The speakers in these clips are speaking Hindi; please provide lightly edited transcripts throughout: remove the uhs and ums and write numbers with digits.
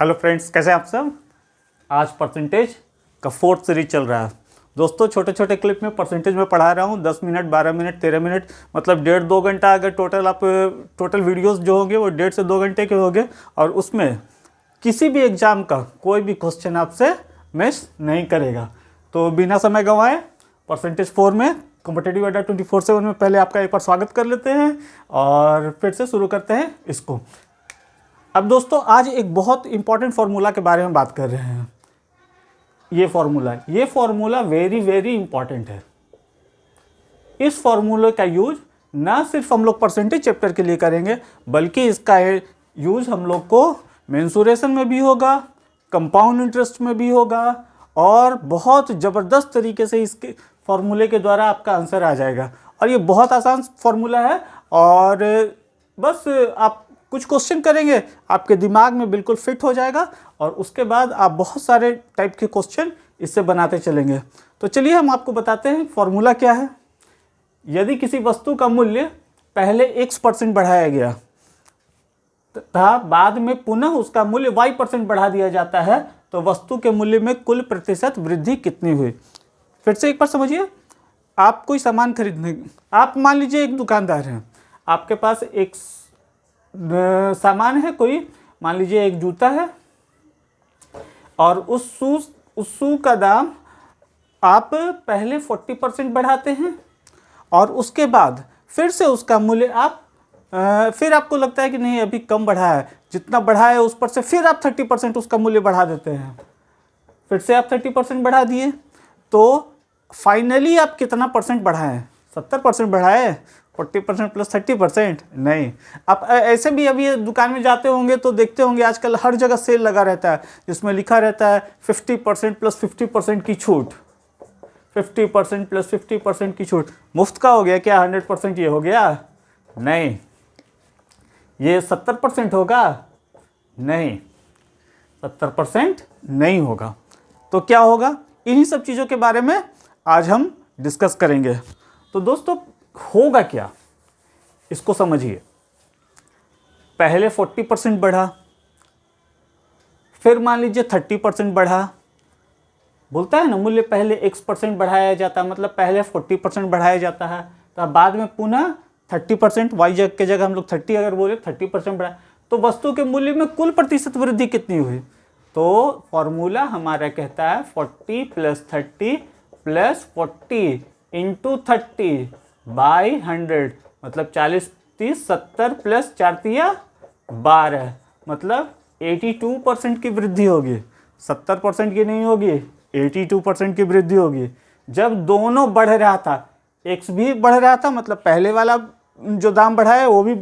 हेलो फ्रेंड्स, कैसे हैं आप सब। आज परसेंटेज का फोर्थ सीरीज चल रहा है। दोस्तों, छोटे छोटे क्लिप में परसेंटेज में पढ़ा रहा हूँ। 10 मिनट, 12 मिनट, 13 मिनट, मतलब 1.5-2 घंटा। अगर टोटल वीडियोस जो होंगे वो 1.5 से 2 घंटे के होंगे। और उसमें किसी भी एग्ज़ाम का कोई भी क्वेश्चन आपसे मिस नहीं करेगा। तो बिना समय गंवाए परसेंटेज 4 में कॉम्पिटिटिव अड्डा 24/7 में पहले आपका एक बार स्वागत कर लेते हैं और फिर से शुरू करते हैं इसको। अब दोस्तों, आज एक बहुत इंपॉर्टेंट फार्मूला के बारे में बात कर रहे हैं। ये फार्मूला वेरी वेरी इंपॉर्टेंट है। इस फार्मूले का यूज ना सिर्फ हम लोग परसेंटेज चैप्टर के लिए करेंगे, बल्कि इसका यूज हम लोग को मेंसुरेशन में भी होगा, कंपाउंड इंटरेस्ट में भी होगा, और बहुत ज़बरदस्त तरीके से इसके फार्मूले के द्वारा आपका आंसर आ जाएगा। और ये बहुत आसान फार्मूला है, और बस आप कुछ क्वेश्चन करेंगे, आपके दिमाग में बिल्कुल फिट हो जाएगा, और उसके बाद आप बहुत सारे टाइप के क्वेश्चन इससे बनाते चलेंगे। तो चलिए हम आपको बताते हैं फार्मूला क्या है। यदि किसी वस्तु का मूल्य पहले x% बढ़ाया गया तथा बाद में पुनः उसका मूल्य y% बढ़ा दिया जाता है, तो वस्तु के मूल्य में कुल प्रतिशत वृद्धि कितनी हुई। फिर से एक बार समझिए। आप कोई सामान खरीदने, आप मान लीजिए एक दुकानदार हैं, आपके पास एक सामान है, कोई मान लीजिए एक जूता है, और उस शू का दाम आप पहले 40% बढ़ाते हैं, और उसके बाद फिर से उसका मूल्य आप फिर आपको लगता है कि नहीं अभी कम बढ़ा है, जितना बढ़ा है उस पर से फिर आप 30% उसका मूल्य बढ़ा देते हैं। फिर से आप 30% बढ़ा दिए, तो फाइनली आप कितना परसेंट बढ़ाएं? 70% बढ़ाए? 40% प्लस 30%? नहीं। आप ऐसे भी अभी दुकान में जाते होंगे तो देखते होंगे आजकल हर जगह सेल लगा रहता है, जिसमें लिखा रहता है 50% प्लस 50% की छूट। 50% प्लस 50% की छूट मुफ्त का हो गया क्या? 100% ये हो गया? नहीं। ये 70% होगा? नहीं, 70% नहीं होगा। तो क्या होगा? इन्हीं सब चीज़ों के बारे में आज हम डिस्कस करेंगे। तो दोस्तों, होगा क्या, इसको समझिए। पहले 40% बढ़ा, फिर मान लीजिए 30% बढ़ा। बोलता है ना, मूल्य पहले x% बढ़ाया जाता है, मतलब पहले 40% बढ़ाया जाता है, तो बाद में पुनः 30%, y के जगह हम लोग 30 अगर बोले 30% बढ़ा, तो वस्तु के मूल्य में कुल प्रतिशत वृद्धि कितनी हुई। तो फॉर्मूला हमारा कहता है 40 प्लस 30 प्लस 40 इंटू 30 बाई 100, मतलब 40, 30, 70 प्लस 4 तिया 12, मतलब 82% की वृद्धि होगी। 70% की नहीं होगी, 82% की वृद्धि होगी। जब दोनों बढ़ रहा था, x भी बढ़ रहा था, मतलब पहले वाला जो दाम बढ़ा है वो भी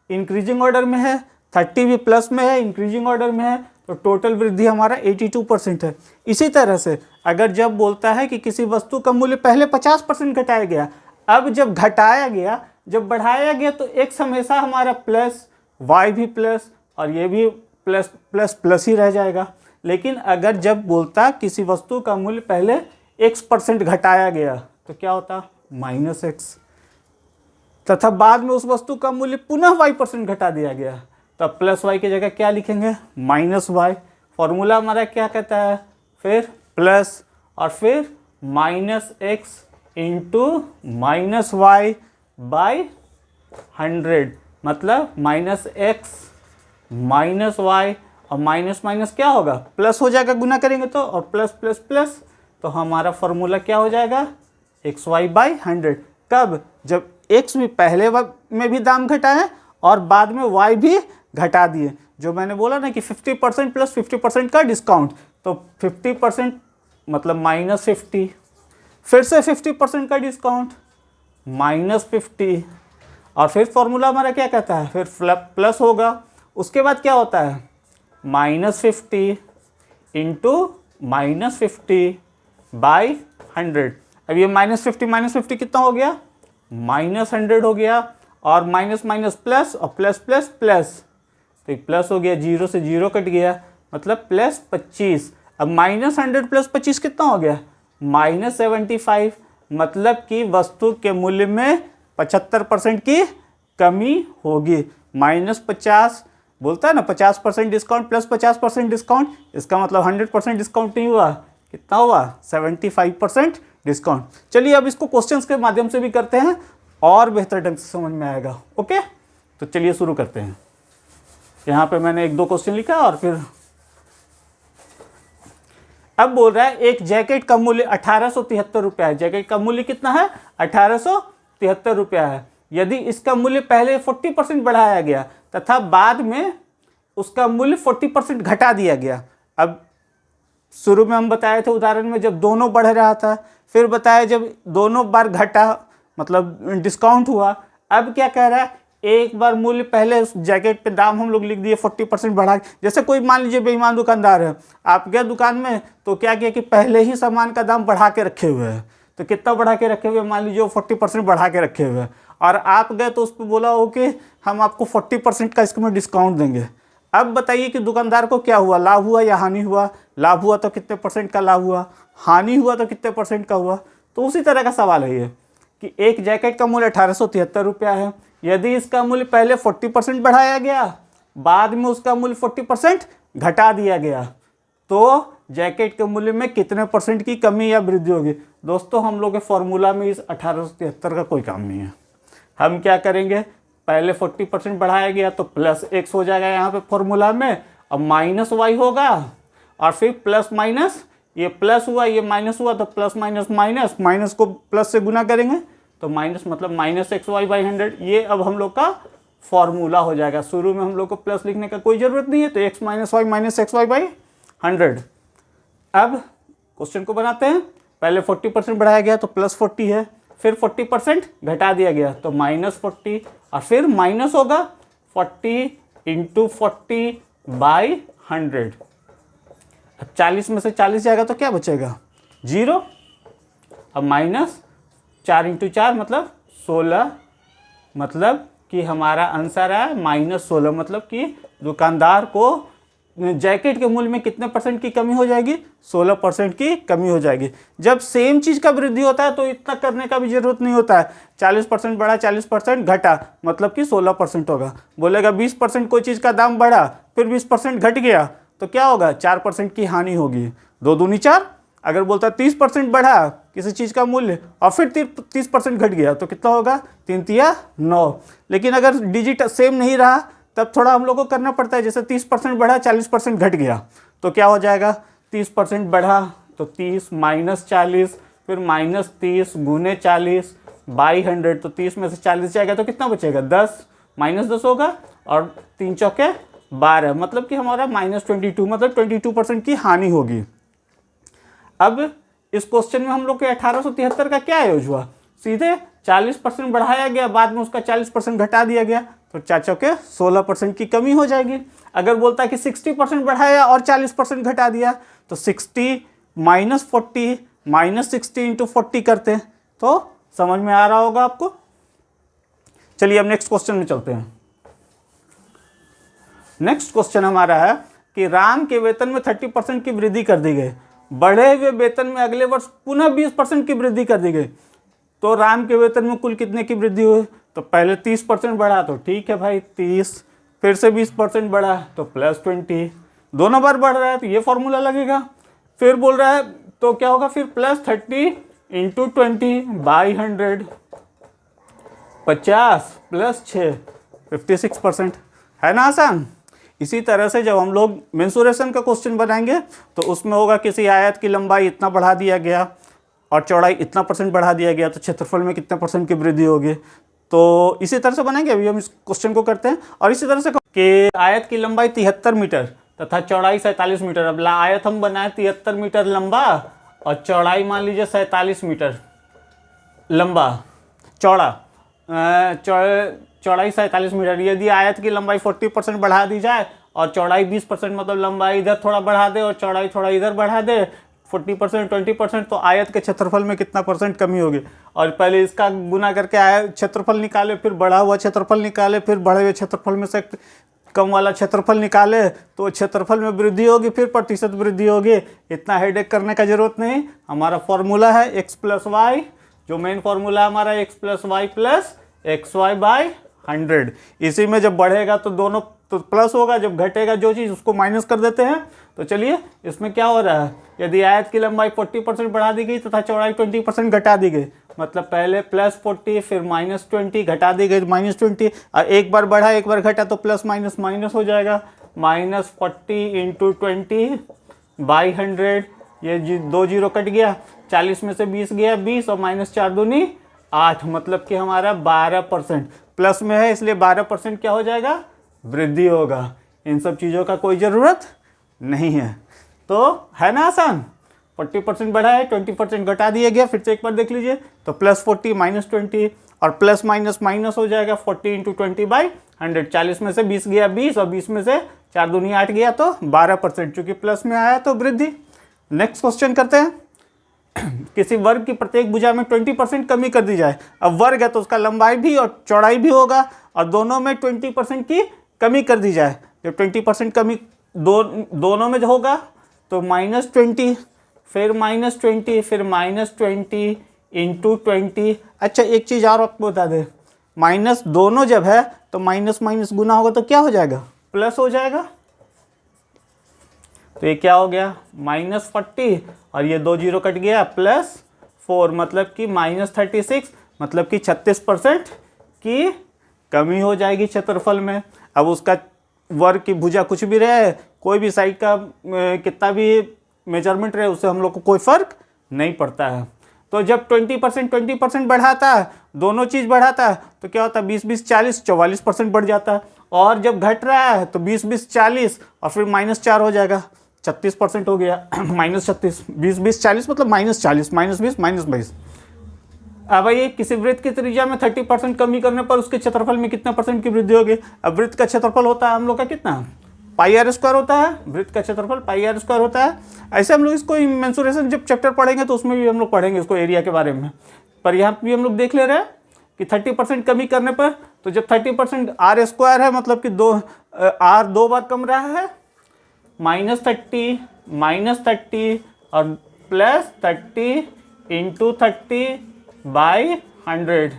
इंक्रीजिंग ऑर्डर में है, 30 भी प्लस में है, इंक्रीजिंग ऑर्डर में है, तो टोटल वृद्धि हमारा 82% है। इसी तरह से अगर जब बोलता है कि किसी वस्तु का मूल्य पहले 50% घटाया गया, अब जब घटाया गया, जब बढ़ाया गया, तो x हमेशा हमारा प्लस, y भी प्लस, और ये भी प्लस प्लस प्लस ही रह जाएगा। लेकिन अगर जब बोलता किसी वस्तु का मूल्य पहले x% घटाया गया, तो क्या होता? -x, तथा बाद में उस वस्तु का मूल्य पुनः y% घटा दिया गया, तब प्लस y की जगह क्या लिखेंगे? -y। फॉर्मूला हमारा क्या कहता है? फिर प्लस और फिर -x इंटू -y बाई 100, मतलब -x -y, और माइनस माइनस क्या होगा? प्लस हो जाएगा, गुना करेंगे तो, और प्लस प्लस प्लस, तो हमारा फॉर्मूला क्या हो जाएगा? xy by 100। कब? जब x भी पहले में भी दाम घटाए और बाद में y भी घटा दिए। जो मैंने बोला ना कि 50% प्लस 50% का डिस्काउंट, तो 50% मतलब -50, फिर से 50% का डिस्काउंट -50, और फिर फॉर्मूला हमारा क्या कहता है? फिर प्लस होगा। उसके बाद क्या होता है? -50 इंटू -50 बाई 100। अब ये -50 कितना हो गया? -100 हो गया, और माइनस माइनस प्लस, और प्लस प्लस प्लस, तो प्लस हो गया, 0 से 0 कट गया, मतलब +25। अब -100 प्लस 25 कितना हो गया? -75, मतलब कि वस्तु के मूल्य में 75% की कमी होगी। -50 बोलता है ना 50% डिस्काउंट प्लस 50% डिस्काउंट, इसका मतलब 100% डिस्काउंट नहीं हुआ, कितना हुआ 75% डिस्काउंट। चलिए अब इसको क्वेश्चंस के माध्यम से भी करते हैं और बेहतर ढंग से समझ में आएगा। ओके, तो चलिए शुरू करते हैं। यहाँ पे मैंने 1-2 क्वेश्चन लिखा और फिर अब बोल रहा है एक जैकेट का मूल्य 1873 रुपया है। जैकेट का मूल्य कितना है 1873 रुपया है। यदि इसका मूल्य पहले 40% बढ़ाया गया तथा बाद में उसका मूल्य 40% घटा दिया गया। अब शुरू में हम बताए थे उदाहरण में जब दोनों बढ़ रहा था, फिर बताया जब दोनों बार घटा मतलब डिस्काउंट हुआ। अब क्या कह रहा है, एक बार मूल्य पहले उस जैकेट पे दाम हम लोग लिख दिए 40% बढ़ा। जैसे कोई मान लीजिए बेईमान दुकानदार है, आप गए दुकान में तो क्या किया कि पहले ही सामान का दाम बढ़ा के रखे हुए हैं। तो कितना बढ़ा के रखे हुए, मान लीजिए वो 40% बढ़ा के रखे हुए हैं और आप गए तो उस पर बोला हो कि हम आपको 40% का इसमें डिस्काउंट देंगे। अब बताइए कि दुकानदार को क्या हुआ, लाभ हुआ या हानि हुआ? लाभ हुआ तो कितने % का लाभ हुआ, हानि हुआ तो कितने % का हुआ? तो उसी तरह का सवाल है ये कि एक जैकेट का मूल्य 1873 रुपया है। यदि इसका मूल्य पहले 40% बढ़ाया गया, बाद में उसका मूल्य 40% घटा दिया गया, तो जैकेट के मूल्य में कितने % की कमी या वृद्धि होगी? दोस्तों हम लोग के फॉर्मूला में इस 1873 का कोई काम नहीं है। हम क्या करेंगे, पहले 40% बढ़ाया गया तो प्लस x हो जाएगा यहाँ पे फॉर्मूला में, अब माइनस y होगा और फिर प्लस माइनस, ये प्लस हुआ ये माइनस हुआ तो प्लस माइनस माइनस, माइनस को प्लस से गुना करेंगे तो माइनस मतलब माइनस XY/100। ये अब हम लोग का फॉर्मूला हो जाएगा। शुरू में हम लोग को प्लस लिखने का कोई ज़रूरत नहीं है, तो x minus Y minus XY/100। अब क्वेश्चन को बनाते हैं। पहले 40% बढ़ाया गया तो प्लस 40 है, फिर 40% घटा दिया गया तो माइनस 40 और फिर माइनस होगा 40 × 40/100। अब 40 में से 40 जाएगा तो क्या बचेगा 0। अब माइनस 4 × 4 मतलब 16, मतलब कि हमारा आंसर है -16। मतलब कि दुकानदार को जैकेट के मूल्य में कितने % की कमी हो जाएगी, 16% की कमी हो जाएगी। जब सेम चीज़ का वृद्धि होता है तो इतना करने का भी जरूरत नहीं होता है। 40% बढ़ा 40% घटा मतलब कि 16% होगा। बोलेगा 20% कोई चीज़ का दाम बढ़ा फिर 20% घट गया तो क्या होगा 4% की हानि होगी। 2 दूनी 4। अगर बोलता 30% बढ़ा किसी चीज़ का मूल्य और फिर 30% घट गया तो कितना होगा 3 तिया 9। लेकिन अगर डिजिट सेम नहीं रहा तब थोड़ा हम लोग को करना पड़ता है। जैसे 30% बढ़ा 40% घट गया तो क्या हो जाएगा, 30% बढ़ा तो 30 माइनस 40 फिर माइनस 30 गुने 40/100 तो 30 में से 40 जाएगा तो कितना बचेगा 10, माइनस 10 होगा और 3 चौके 12 मतलब कि हमारा -22 मतलब 22% की हानि होगी। अब इस क्वेश्चन में हम लोग के 1873 का क्या यूज हुआ, सीधे 40% बढ़ाया गया बाद में उसका 40% घटा दिया गया तो 4 चौके 16% की कमी हो जाएगी। अगर बोलता है कि 60% बढ़ाया और 40% घटा दिया तो 60 माइनस 40 माइनस 60 × 40 करते हैं तो समझ में आ रहा होगा आपको। चलिए अब नेक्स्ट क्वेश्चन में चलते हैं। नेक्स्ट क्वेश्चन हमारा है कि राम के वेतन में 30% की वृद्धि कर दी गई, बढ़े हुए वेतन में अगले वर्ष पुनः 20% की वृद्धि कर दी गई, तो राम के वेतन में कुल कितने की वृद्धि हुई? तो पहले 30% बढ़ा तो ठीक है भाई 30, फिर से 20% बढ़ा तो +20, दोनों बार बढ़ रहा है तो ये फॉर्मूला लगेगा। फिर बोल रहा है तो क्या होगा फिर +30 × 20/100, 50 + 6 56%, है ना आसान। इसी तरह से जब हम लोग मेंसुरेशन का क्वेश्चन बनाएंगे तो उसमें होगा किसी आयत की लंबाई इतना बढ़ा दिया गया और चौड़ाई इतना % बढ़ा दिया गया तो क्षेत्रफल में कितने % की वृद्धि होगी। तो इसी तरह से बनाएंगे। अभी हम इस क्वेश्चन को करते हैं और इसी तरह से कि आयत की लंबाई 73 मीटर तथा चौड़ाई 47 मीटर। अब आयत हम बनाए 73 मीटर लंबा और चौड़ाई मान लीजिए 47 मीटर लंबा, चौड़ाई 47 मीटर। यदि आयत की लंबाई 40% बढ़ा दी जाए और चौड़ाई 20% मतलब लंबाई इधर थोड़ा बढ़ा दे और चौड़ाई थोड़ा इधर बढ़ा दे 40% 20% तो आयत के क्षेत्रफल में कितना % कमी होगी। और पहले इसका गुना करके आयत क्षेत्रफल निकाले, फिर बढ़ा हुआ क्षेत्रफल निकाले, फिर बढ़े हुए क्षेत्रफल में से कम वाला क्षेत्रफल निकाले तो क्षेत्रफल में वृद्धि होगी, फिर प्रतिशत वृद्धि होगी। इतना हेडेक करने का जरूरत नहीं। हमारा फॉर्मूला है x + y, जो मेन फॉर्मूला हमारा x + y + xy/100। इसी में जब बढ़ेगा तो दोनों तो प्लस होगा, जब घटेगा जो चीज़ उसको माइनस कर देते हैं। तो चलिए इसमें क्या हो रहा है, यदि आयत की लंबाई 40% बढ़ा दी गई तथा चौड़ाई 20% घटा दी गई, मतलब पहले +40 फिर -20 घटा दी गई -20, एक बार बढ़ा एक बार घटा तो प्लस माइनस माइनस हो जाएगा। -40 × 20/100, ये 2 जीरो कट गया, 40 में से 20 गया 20 और -4 दूनी 8, मतलब कि हमारा 12% प्लस में है, इसलिए 12% क्या हो जाएगा, वृद्धि होगा। इन सब चीज़ों का कोई ज़रूरत नहीं है, तो है ना आसान। 40% बढ़ा है, 20% घटा दिया गया, फिर से एक बार देख लीजिए, तो +40 -20 और प्लस माइनस माइनस हो जाएगा 40 × 20/100, 40 में से 20 गया 20 और 20 में से 4 दूनी 8 गया तो 12%, चूंकि प्लस में आया तो वृद्धि। नेक्स्ट क्वेश्चन करते हैं। किसी वर्ग की प्रत्येक भुजा में 20% कमी कर दी जाए। अब वर्ग है तो उसका लंबाई भी और चौड़ाई भी होगा, और दोनों में 20% की कमी कर दी जाए। जब 20% कमी दोनों में होगा तो -20 फिर -20 फिर -20 × 20। अच्छा एक चीज़ और आपको बता दें, माइनस दोनों जब है तो माइनस माइनस गुना होगा तो क्या हो जाएगा, प्लस हो जाएगा। तो ये क्या हो गया, -40 और ये 2 जीरो कट गया +4, मतलब कि -36, मतलब कि 36% की कमी हो जाएगी क्षेत्रफल में। अब उसका वर्ग की भुजा कुछ भी रहे, कोई भी साइड का कितना भी मेजरमेंट रहे, उससे हम लोग को कोई फर्क नहीं पड़ता है। तो जब 20% बढ़ाता है, दोनों चीज़ बढ़ाता है, तो क्या होता है 20-20 40 44% बढ़ जाता है। और जब घट रहा है तो 20-20 40 और फिर -4 हो जाएगा, 36% हो गया -36, 20-20 40 मतलब -40 -20 -22। अब ये किसी वृत्त की त्रिज्या में 30% कमी करने पर उसके क्षेत्रफल में कितना % की वृद्धि होगी। अब वृत्त का क्षेत्रफल होता है हम लोग का कितना, πr² होता है, वृत्त का क्षेत्रफल πr² होता है। ऐसे हम लोग इसको मेंसुरेशन जब चैप्टर पढ़ेंगे तो उसमें भी हम लोग पढ़ेंगे इसको एरिया के बारे में, पर यहाँ भी हम लोग देख ले रहे हैं कि 30% कमी करने पर, तो जब 30% r² है, मतलब कि r 2 बार कम रहा है, -30 -30 और +30 × 30/100,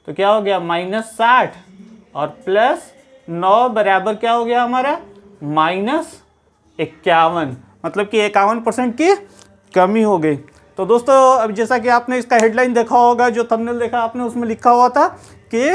तो क्या हो गया -60 और +9 बराबर क्या हो गया हमारा -51, मतलब कि 51% की कमी हो गई। तो दोस्तों अब जैसा कि आपने इसका हेडलाइन देखा होगा, जो थंबनेल देखा आपने, उसमें लिखा हुआ था कि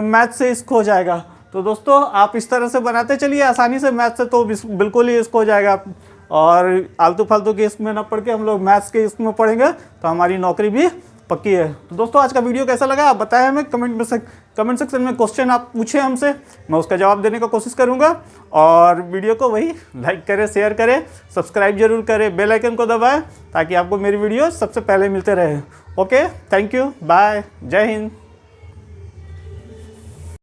मैथ से इसको हो जाएगा। तो दोस्तों आप इस तरह से बनाते चलिए आसानी से, मैथ से तो बिल्कुल ही इसको हो जाएगा, और आलतू फालतू के इसमें ना पढ़ के हम लोग मैथ्स के इसमें पढ़ेंगे तो हमारी नौकरी भी पक्की है। तो दोस्तों आज का वीडियो कैसा लगा आप बताएं हमें कमेंट सेक्शन में। क्वेश्चन आप पूछें हमसे, मैं उसका जवाब देने का कोशिश करूंगा। और वीडियो को वही लाइक करें, शेयर करें, सब्सक्राइब जरूर करें, बेल आइकन को दबाएं ताकि आपको मेरी वीडियो सबसे पहले मिलते रहे। ओके, थैंक यू, बाय, जय हिंद।